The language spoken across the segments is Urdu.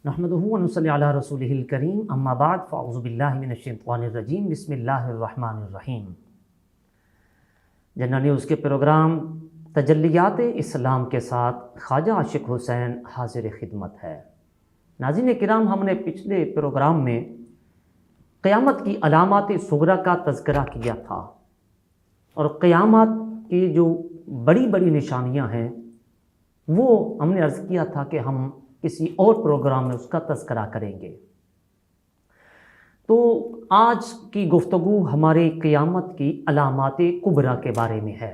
نحمدہ و نصلی علی رسولہ الکریم اما بعد فاعوذ باللہ من الشیطان الرجیم بسم اللہ الرحمن الرحیم۔ جنرل نیوز کے پروگرام تجلیات اسلام کے ساتھ خواجہ عاشق حسین حاضر خدمت ہے۔ ناظرین کرام، ہم نے پچھلے پروگرام میں قیامت کی علامات صغریٰ کا تذکرہ کیا تھا، اور قیامت کی جو بڑی بڑی نشانیاں ہیں وہ ہم نے عرض کیا تھا کہ ہم کسی اور پروگرام میں اس کا تذکرہ کریں گے۔ تو آج کی گفتگو ہمارے قیامت کی علامات کبریٰ کے بارے میں ہے،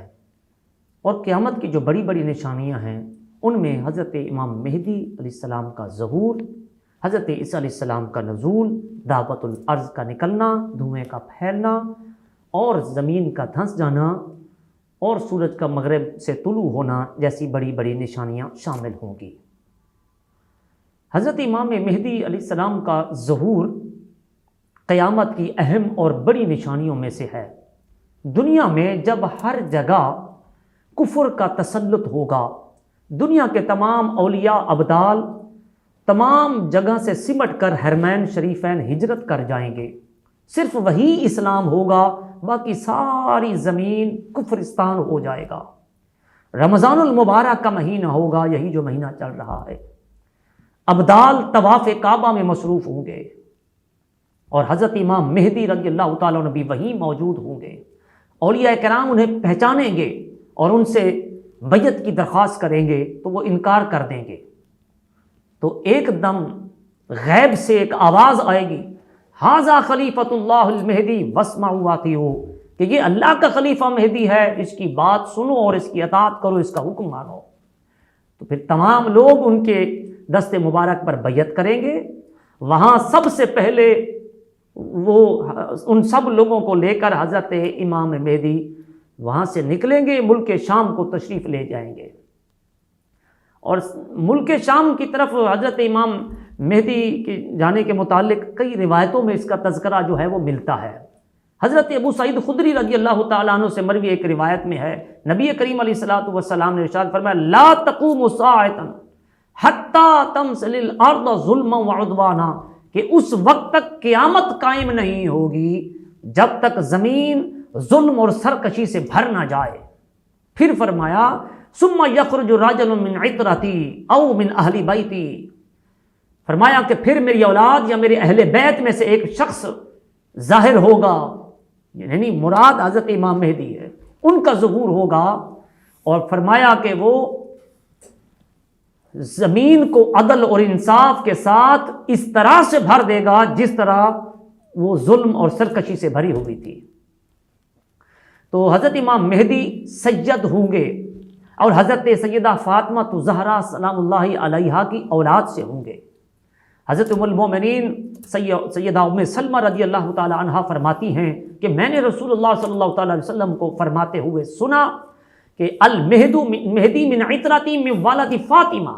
اور قیامت کی جو بڑی بڑی نشانیاں ہیں ان میں حضرت امام مہدی علیہ السلام کا ظہور، حضرت عیسیٰ علیہ السلام کا نزول، دعوت الارض کا نکلنا، دھوئیں کا پھیلنا اور زمین کا دھنس جانا اور سورج کا مغرب سے طلوع ہونا جیسی بڑی بڑی نشانیاں شامل ہوں گی۔ حضرت امام مہدی علیہ السلام کا ظہور قیامت کی اہم اور بڑی نشانیوں میں سے ہے۔ دنیا میں جب ہر جگہ کفر کا تسلط ہوگا، دنیا کے تمام اولیاء ابدال تمام جگہ سے سمٹ کر حرمین شریفین ہجرت کر جائیں گے، صرف وہی اسلام ہوگا، باقی ساری زمین کفرستان ہو جائے گا۔ رمضان المبارک کا مہینہ ہوگا، یہی جو مہینہ چل رہا ہے، ابدال طواف کعبہ میں مصروف ہوں گے، اور حضرت امام مہدی رضی اللہ تعالیٰ عنہ بھی وہیں موجود ہوں گے۔ اولیاء کرام انہیں پہچانیں گے اور ان سے بیعت کی درخواست کریں گے تو وہ انکار کر دیں گے، تو ایک دم غیب سے ایک آواز آئے گی، ھذا خلیفۃ اللہ المہدی واسمعوا واطیعوا، کہ یہ اللہ کا خلیفہ مہدی ہے، اس کی بات سنو اور اس کی اطاعت کرو، اس کا حکم مانو۔ تو پھر تمام لوگ ان کے دست مبارک پر بیعت کریں گے۔ وہاں سب سے پہلے وہ ان سب لوگوں کو لے کر حضرت امام مہدی وہاں سے نکلیں گے، ملک شام کو تشریف لے جائیں گے، اور ملک شام کی طرف حضرت امام مہدی کے جانے کے متعلق کئی روایتوں میں اس کا تذکرہ جو ہے وہ ملتا ہے۔ حضرت ابو سعید خدری رضی اللہ تعالیٰ عنہ سے مروی ایک روایت میں ہے، نبی کریم علیہ الصلوۃ والسلام نے ارشاد فرمایا، لا تقوم الساعۃ حتی تمثل الارض ظلما وعدوانا، کہ اس وقت تک قیامت قائم نہیں ہوگی جب تک زمین ظلم اور سرکشی سے بھر نہ جائے۔ پھر فرمایا، ثم یخرج رجل من عطرتی او من اہل بیتی، فرمایا کہ پھر میری اولاد یا میرے اہل بیت میں سے ایک شخص ظاہر ہوگا، یعنی مراد حضرت امام مہدی ہے، ان کا ظہور ہوگا، اور فرمایا کہ وہ زمین کو عدل اور انصاف کے ساتھ اس طرح سے بھر دے گا جس طرح وہ ظلم اور سرکشی سے بھری ہوئی تھی۔ تو حضرت امام مہدی سید ہوں گے، اور حضرت سیدہ فاطمہ زہرا سلام اللہ علیہا کی اولاد سے ہوں گے۔ حضرت ام المومنین سیدہ ام سلمہ رضی اللہ تعالی عنہا فرماتی ہیں کہ میں نے رسول اللہ صلی اللہ تعالی علیہ وسلم کو فرماتے ہوئے سنا کہ مہدی من عطرتی من والد فاطمہ،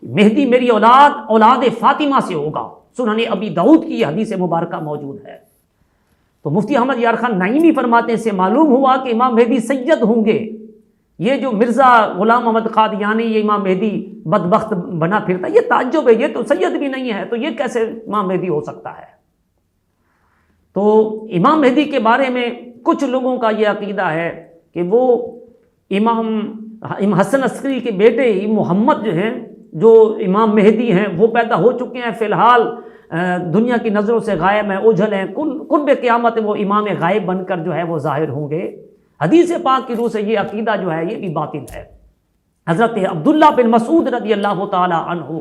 مہدی میری اولاد فاطمہ سے ہوگا۔ سنن ابی داؤد کی یہ حدیث مبارکہ موجود ہے۔ تو مفتی احمد یار خان نعیمی فرماتے ہیں، سے معلوم ہوا کہ امام مہدی سید ہوں گے۔ یہ جو مرزا غلام احمد قادیانی یہ امام مہدی بدبخت بنا پھرتا، یہ تعجب ہے، یہ تو سید بھی نہیں ہے، تو یہ کیسے امام مہدی ہو سکتا ہے؟ تو امام مہدی کے بارے میں کچھ لوگوں کا یہ عقیدہ ہے کہ وہ امام حسن عسکری کے بیٹے محمد جو ہیں، جو امام مہدی ہیں، وہ پیدا ہو چکے ہیں، فی الحال دنیا کی نظروں سے غائب ہیں، اوجھل ہیں، قرب قیامت وہ امام غائب بن کر جو ہے وہ ظاہر ہوں گے۔ حدیث پاک کی روح سے یہ عقیدہ جو ہے یہ بھی باطل ہے۔ حضرت عبداللہ بن مسعود رضی اللہ تعالی عنہ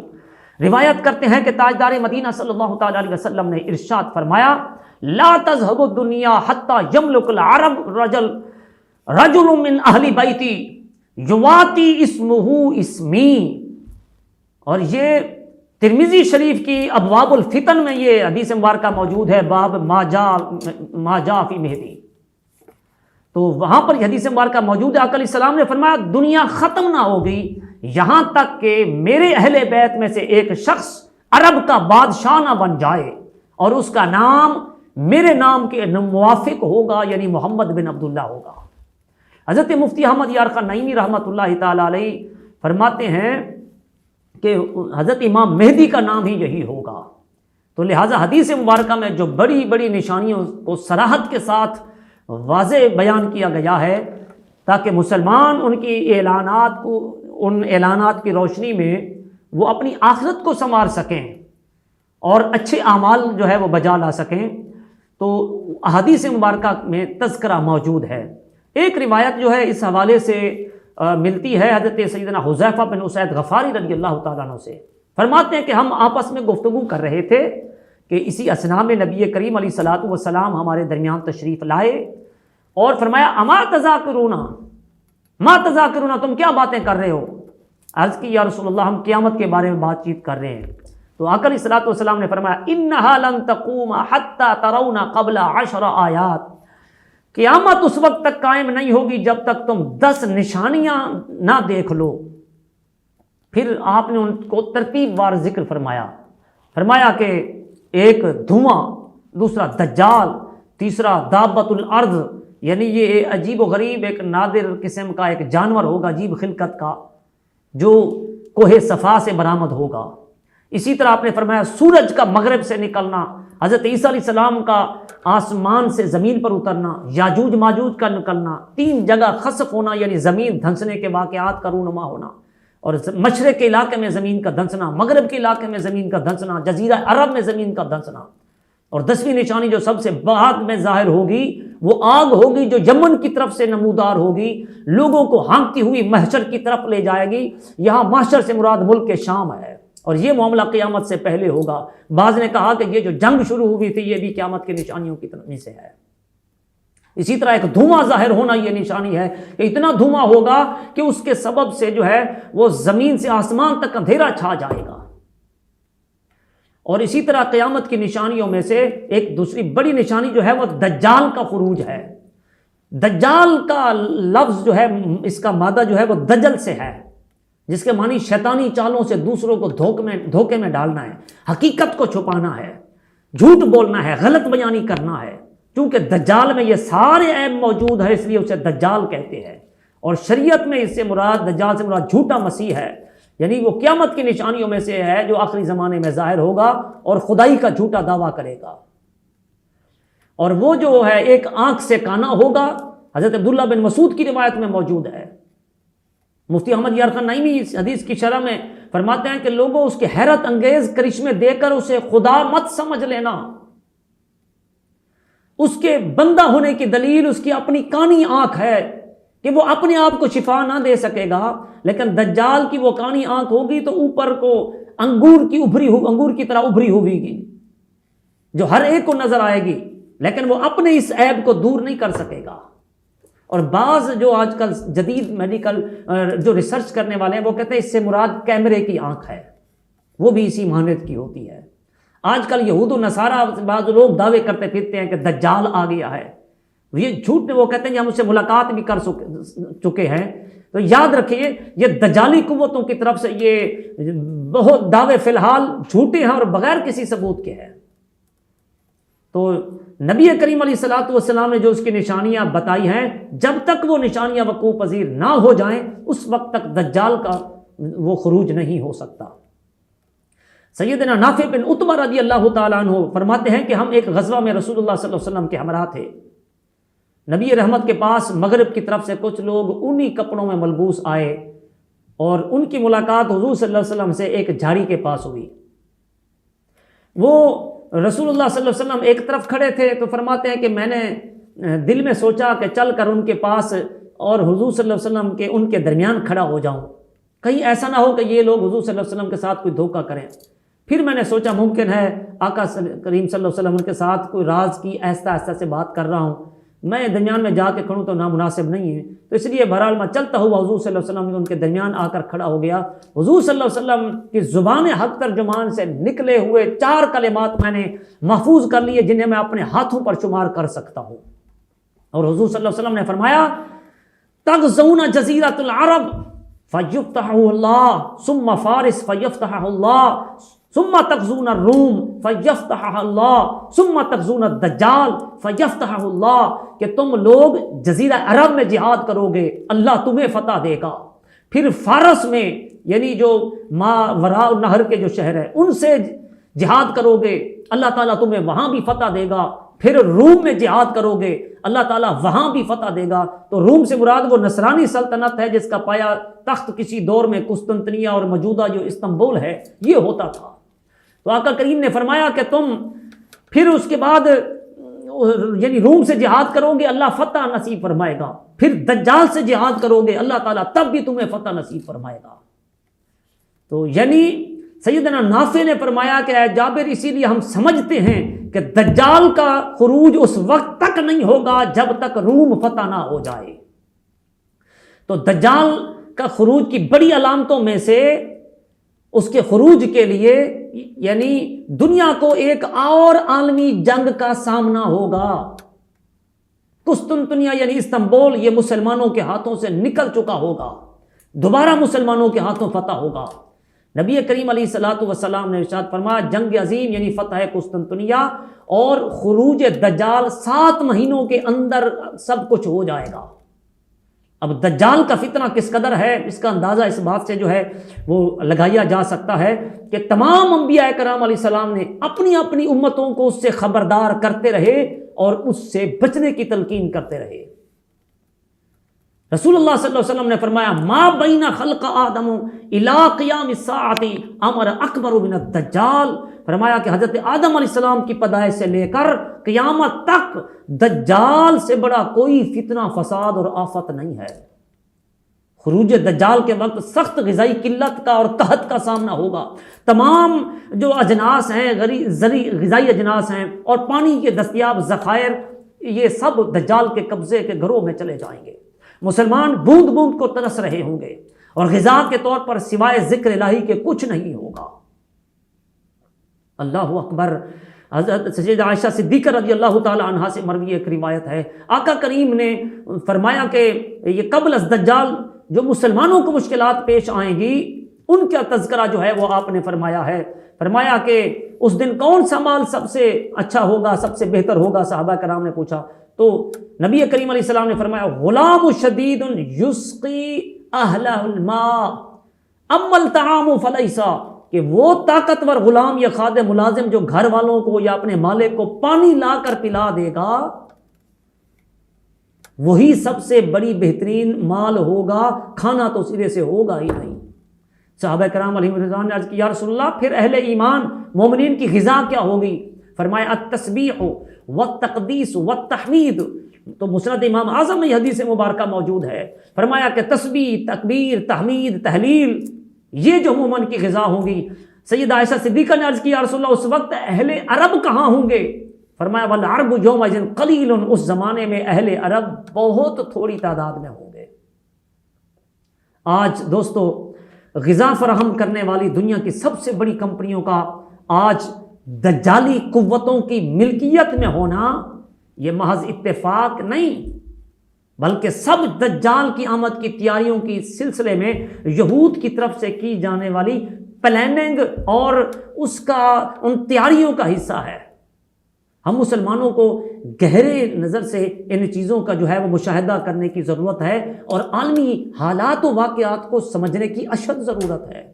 روایت کرتے ہیں کہ تاجدار مدینہ صلی اللہ تعالی علیہ وسلم نے ارشاد فرمایا، لا تذهب الدنيا حتى يملك العرب رجل من اہل بیتی یواتی اسمہ اسمی، اور یہ ترمذی شریف کی ابواب الفتن میں یہ حدیث مبارکہ موجود ہے، باب ما جاء فی مہدی۔ تو وہاں پر یہ حدیث مبارکہ موجود ہے۔ آقا علیہ السلام نے فرمایا، دنیا ختم نہ ہوگی یہاں تک کہ میرے اہل بیت میں سے ایک شخص عرب کا بادشاہ نہ بن جائے، اور اس کا نام میرے نام کے موافق ہوگا، یعنی محمد بن عبداللہ ہوگا۔ حضرت مفتی احمد یار خان نعیمی رحمۃ اللہ تعالی علیہ فرماتے ہیں کہ حضرت امام مہدی کا نام ہی یہی ہوگا۔ تو لہٰذا حدیث مبارکہ میں جو بڑی بڑی نشانیوں کو صراحت کے ساتھ واضح بیان کیا گیا ہے تاکہ مسلمان ان کی ان اعلانات کی روشنی میں وہ اپنی آخرت کو سنوار سکیں اور اچھے اعمال جو ہے وہ بجا لا سکیں، تو احادیث مبارکہ میں تذکرہ موجود ہے۔ ایک روایت جو ہے اس حوالے سے ملتی ہے حضرت سیدنا حذیفہ بن اسید غفاری رضی اللہ تعالیٰ عنہ سے، فرماتے ہیں کہ ہم آپس میں گفتگو کر رہے تھے کہ اسی اثنا میں نبی کریم علیہ الصلوۃ والسلام ہمارے درمیان تشریف لائے اور فرمایا اما تذاکرون، ما تذاکرون، تم کیا باتیں کر رہے ہو؟ عرض کی یا رسول اللہ ہم قیامت کے بارے میں بات چیت کر رہے ہیں۔ تو آقا علیہ الصلوۃ والسلام نے فرمایا انھا لن تقوم حتی ترون قبل 10 آیات، قیامت اس وقت تک قائم نہیں ہوگی جب تک تم 10 نشانیاں نہ دیکھ لو۔ پھر آپ نے ان کو ترتیب وار ذکر فرمایا کہ ایک دھواں، دوسرا دجال، تیسرا دابۃ الارض، یعنی یہ عجیب و غریب ایک نادر قسم کا ایک جانور ہوگا عجیب خلقت کا جو کوہ صفا سے برآمد ہوگا۔ اسی طرح آپ نے فرمایا سورج کا مغرب سے نکلنا، حضرت عیسیٰ علیہ السلام کا آسمان سے زمین پر اترنا، یاجوج ماجوج کا نکلنا، 3 جگہ خسف ہونا یعنی زمین دھنسنے کے واقعات کا رونما ہونا، اور مشرق کے علاقے میں زمین کا دھنسنا، مغرب کے علاقے میں زمین کا دھنسنا، جزیرہ عرب میں زمین کا دھنسنا، اور 10ویں نشانی جو سب سے بعد میں ظاہر ہوگی وہ آگ ہوگی جو یمن کی طرف سے نمودار ہوگی، لوگوں کو ہانکتی ہوئی محشر کی طرف لے جائے گی۔ یہاں محشر سے مراد ملک کے شام ہے، اور یہ معاملہ قیامت سے پہلے ہوگا۔ بعض نے کہا کہ یہ جو جنگ شروع ہوئی تھی یہ بھی قیامت کی نشانیوں کی طرف میں سے ہے۔ اسی طرح ایک دھواں ظاہر ہونا یہ نشانی ہے کہ اتنا دھواں ہوگا کہ اس کے سبب سے جو ہے وہ زمین سے آسمان تک اندھیرا چھا جائے گا۔ اور اسی طرح قیامت کی نشانیوں میں سے ایک دوسری بڑی نشانی جو ہے وہ دجال کا خروج ہے۔ دجال کا لفظ جو ہے اس کا مادہ جو ہے وہ دجل سے ہے، جس کے معنی شیطانی چالوں سے دوسروں کو دھوکے میں ڈالنا ہے، حقیقت کو چھپانا ہے، جھوٹ بولنا ہے، غلط بیانی کرنا ہے۔ چونکہ دجال میں یہ سارے عیب موجود ہے اس لیے اسے دجال کہتے ہیں، اور شریعت میں اس سے مراد دجال سے مراد جھوٹا مسیح ہے، یعنی وہ قیامت کی نشانیوں میں سے ہے جو آخری زمانے میں ظاہر ہوگا اور خدائی کا جھوٹا دعویٰ کرے گا۔ اور وہ جو ہے ایک آنکھ سے کانا ہوگا، حضرت عبداللہ بن مسعود کی روایت میں موجود ہے۔ مفتی احمد یار خان نعیمی اس حدیث کی شرح میں فرماتے ہیں کہ لوگوں اس کے حیرت انگیز کرشمے دے کر اسے خدا مت سمجھ لینا، اس کے بندہ ہونے کی دلیل اس کی اپنی کانی آنکھ ہے کہ وہ اپنے آپ کو شفا نہ دے سکے گا، لیکن دجال کی وہ کانی آنکھ ہوگی تو اوپر کو انگور کی طرح ابھری ہوئی گی جو ہر ایک کو نظر آئے گی، لیکن وہ اپنے اس عیب کو دور نہیں کر سکے گا۔ اور بعض جو آج کل جدید میڈیکل جو ریسرچ کرنے والے ہیں وہ کہتے ہیں اس سے مراد کیمرے کی آنکھ ہے، وہ بھی اسی مانند کی ہوتی ہے۔ آج کل یہود و نصارہ بعض لوگ دعوے کرتے پھرتے ہیں کہ دجال آ گیا ہے، یہ جھوٹ میں وہ کہتے ہیں کہ ہم اس سے ملاقات بھی کر چکے ہیں۔ تو یاد رکھیے یہ دجالی قوتوں کی طرف سے یہ بہت دعوے فی الحال جھوٹے ہیں اور بغیر کسی ثبوت کے ہیں۔ تو نبی کریم علیہ الصلوۃ والسلام نے جو اس کی نشانیاں بتائی ہیں، جب تک وہ نشانیاں وقوع پذیر نہ ہو جائیں اس وقت تک دجال کا وہ خروج نہیں ہو سکتا۔ سیدنا نافع بن عتبہ رضی اللہ تعالیٰ عنہ فرماتے ہیں کہ ہم ایک غزوہ میں رسول اللہ صلی اللہ علیہ وسلم کے ہمراہ تھے۔ نبی رحمت کے پاس مغرب کی طرف سے کچھ لوگ انہی کپڑوں میں ملبوس آئے اور ان کی ملاقات حضور صلی اللہ علیہ وسلم سے ایک جھاڑی کے پاس ہوئی۔ وہ رسول اللہ صلی اللہ علیہ وسلم ایک طرف کھڑے تھے تو فرماتے ہیں کہ میں نے دل میں سوچا کہ چل کر ان کے پاس اور حضور صلی اللہ علیہ وسلم کے ان کے درمیان کھڑا ہو جاؤں، کہیں ایسا نہ ہو کہ یہ لوگ حضور صلی اللہ علیہ وسلم کے ساتھ کوئی دھوکہ کریں۔ پھر میں نے سوچا ممکن ہے آقا کریم صلی اللہ علیہ وسلم ان کے ساتھ کوئی راز کی آہستہ آہستہ سے بات کر رہا ہوں، میں درمیان میں جا کے کھڑوں تو نامناسب نہیں ہے، تو اس لیے بہرحال میں چلتا ہوا حضور صلی اللہ علیہ وسلم ان کے درمیان آ کر کھڑا ہو گیا۔ حضور صلی اللہ علیہ وسلم کی زبان حق ترجمان سے نکلے ہوئے 4 کلمات میں نے محفوظ کر لیے جنہیں میں اپنے ہاتھوں پر شمار کر سکتا ہوں، اور حضور صلی اللہ علیہ وسلم نے فرمایا تغزون جزیرۃ العرب فیفتح اللہ ثم فارس فیفتح اللہ ثم تغزون الروم فیفتح اللہ ثم تغزون الدجال فیفتح اللہ، کہ تم لوگ جزیرہ عرب میں جہاد کرو گے اللہ تمہیں فتح دے گا، پھر فارس میں یعنی جو ما وراء النہر کے جو شہر ہے ان سے جہاد کرو گے، اللہ تعالیٰ تمہیں وہاں بھی فتح دے گا۔ پھر روم میں جہاد کرو گے، اللہ تعالیٰ وہاں بھی فتح دے گا۔ تو روم سے مراد وہ نصرانی سلطنت ہے جس کا پایا تخت کسی دور میں قسطنطنیہ اور موجودہ جو استنبول ہے یہ ہوتا تھا۔ تو آقا کریم نے فرمایا کہ تم پھر اس کے بعد یعنی روم سے جہاد کرو گے، اللہ فتح نصیب فرمائے گا۔ پھر دجال سے جہاد کرو گے، اللہ تعالیٰ تب بھی تمہیں فتح نصیب فرمائے گا۔ تو یعنی سیدنا نافع نے فرمایا کہ اے جابر، اسی لیے ہم سمجھتے ہیں کہ دجال کا خروج اس وقت تک نہیں ہوگا جب تک روم فتح نہ ہو جائے۔ تو دجال کا خروج کی بڑی علامتوں میں سے اس کے خروج کے لیے یعنی دنیا کو ایک اور عالمی جنگ کا سامنا ہوگا۔ قسطنطنیہ یعنی استنبول یہ مسلمانوں کے ہاتھوں سے نکل چکا ہوگا، دوبارہ مسلمانوں کے ہاتھوں فتح ہوگا۔ نبی کریم علیہ الصلوۃ والسلام نے ارشاد فرمایا جنگ عظیم یعنی فتح قسطنطنیہ اور خروج دجال 7 مہینوں کے اندر سب کچھ ہو جائے گا۔ اب دجال کا فتنہ کس قدر ہے اس کا اندازہ اس بات سے جو ہے وہ لگایا جا سکتا ہے کہ تمام انبیاء کرام علیہ السلام نے اپنی اپنی امتوں کو اس سے خبردار کرتے رہے اور اس سے بچنے کی تلقین کرتے رہے۔ رسول اللہ صلی اللہ علیہ وسلم نے فرمایا ما بین خلق آدم الی قیام الساعۃ امر اکبر من الدجال، فرمایا کہ حضرت آدم علیہ السلام کی پیدائش سے لے کر قیامت تک دجال سے بڑا کوئی فتنہ فساد اور آفت نہیں ہے۔ خروج دجال کے وقت سخت غذائی قلت کا اور قحط کا سامنا ہوگا، تمام جو اجناس ہیں غذائی اجناس ہیں اور پانی کے دستیاب ذخائر یہ سب دجال کے قبضے کے گھروں میں چلے جائیں گے۔ مسلمان بوند بوند کو ترس رہے ہوں گے اور غذا کے طور پر سوائے ذکر الہی کے کچھ نہیں ہوگا۔ اللہ اکبر۔ حضرت سیدہ عائشہ صدیقہ رضی اللہ تعالی عنہا سے مروی ایک روایت ہے، آقا کریم نے فرمایا کہ یہ قبل از دجال جو مسلمانوں کو مشکلات پیش آئیں گی ان کا تذکرہ جو ہے وہ آپ نے فرمایا ہے۔ فرمایا کہ اس دن کون سا مال سب سے اچھا ہوگا، سب سے بہتر ہوگا؟ صحابہ کرام نے پوچھا تو نبی کریم علیہ السلام نے فرمایا غلام شدید یسقی اہل الماء اما الطعام فلیسا، کہ وہ طاقتور غلام یا خادم ملازم جو گھر والوں کو یا اپنے مالک کو پانی لا کر پلا دے گا وہی سب سے بڑی بہترین مال ہوگا، کھانا تو سرے سے ہوگا ہی نہیں۔ صحابہ کرام علیہ رضوان نے عرض کی یا رسول اللہ پھر اہل ایمان مومنین کی غذا کیا ہوگی؟ فرمایا التسبیح والتقدیس والتحمید۔ تو مسند امام اعظم میں یہ حدیث مبارکہ موجود ہے۔ فرمایا کہ تسبیح، تکبیر، تحمید، تحلیل یہ جو مومن کی غذا ہوں گی۔ سیدہ عائشہ صدیقہ نے عرض کی یا رسول اللہ اس وقت اہل عرب کہاں ہوں گے؟ فرمایا والعرب یومئذ قلیل، اس زمانے میں اہل عرب بہت تھوڑی تعداد میں ہوں گے۔ آج دوستو غذا فراہم کرنے والی دنیا کی سب سے بڑی کمپنیوں کا آج دجالی قوتوں کی ملکیت میں ہونا یہ محض اتفاق نہیں بلکہ سب دجال کی آمد کی تیاریوں کی سلسلے میں یہود کی طرف سے کی جانے والی پلاننگ اور اس کا ان تیاریوں کا حصہ ہے۔ ہم مسلمانوں کو گہرے نظر سے ان چیزوں کا جو ہے وہ مشاہدہ کرنے کی ضرورت ہے اور عالمی حالات و واقعات کو سمجھنے کی اشد ضرورت ہے۔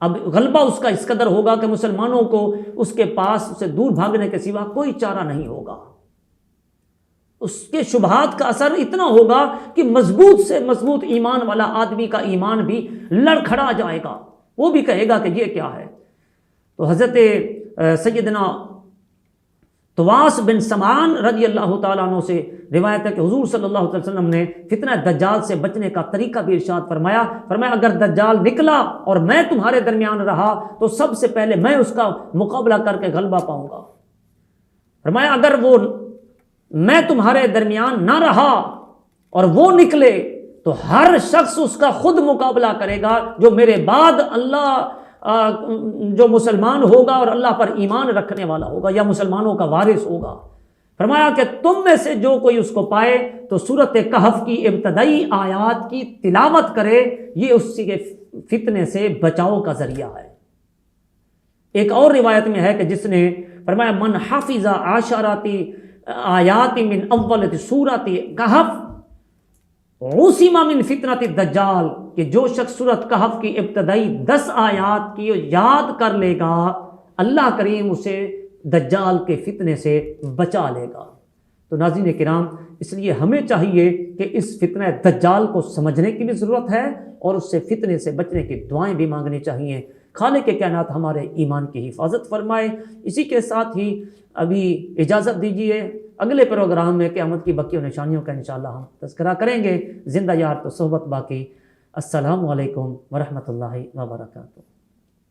اب غلبہ اس کا اس قدر ہوگا کہ مسلمانوں کو اس کے پاس اسے دور بھاگنے کے سوا کوئی چارہ نہیں ہوگا۔ اس کے شبہات کا اثر اتنا ہوگا کہ مضبوط سے مضبوط ایمان والا آدمی کا ایمان بھی لڑکھڑا جائے گا، وہ بھی کہے گا کہ یہ کیا ہے۔ تو حضرت سیدنا طواس بن سمعان رضی اللہ تعالیٰ عنہ سے روایت ہے کہ حضور صلی اللہ علیہ وسلم نے فتنہ دجال سے بچنے کا طریقہ بھی ارشاد فرمایا۔ اگر دجال نکلا اور میں تمہارے درمیان رہا تو سب سے پہلے میں اس کا مقابلہ کر کے غلبہ پاؤں گا۔ فرمایا اگر وہ میں تمہارے درمیان نہ رہا اور وہ نکلے تو ہر شخص اس کا خود مقابلہ کرے گا جو میرے بعد اللہ جو مسلمان ہوگا اور اللہ پر ایمان رکھنے والا ہوگا یا مسلمانوں کا وارث ہوگا۔ فرمایا کہ تم میں سے جو کوئی اس کو پائے تو سورۃ کہف کی ابتدائی آیات کی تلاوت کرے، یہ اس کے فتنے سے بچاؤ کا ذریعہ ہے۔ ایک اور روایت میں ہے کہ جس نے فرمایا من حافظ عشرات آیات من اول سورۃ کہف عُصِمَ مِن فِتْنَةِ الدجال، کہ جو شخص سورۃ کہف کی ابتدائی 10 آیات کی یاد کر لے گا، اللہ کریم اسے دجال کے فتنے سے بچا لے گا۔ تو ناظرین کرام، اس لیے ہمیں چاہیے کہ اس فتنہ دجال کو سمجھنے کی بھی ضرورت ہے اور اس سے فتنے سے بچنے کی دعائیں بھی مانگنی چاہیے۔ خالق کائنات ہمارے ایمان کی حفاظت فرمائے۔ اسی کے ساتھ ہی ابھی اجازت دیجیے، اگلے پروگرام میں قیامت کی بقیہ نشانیوں کا انشاءاللہ ہم تذکرہ کریں گے۔ زندہ یار تو صحبت باقی۔ السلام علیکم ورحمۃ اللہ وبرکاتہ۔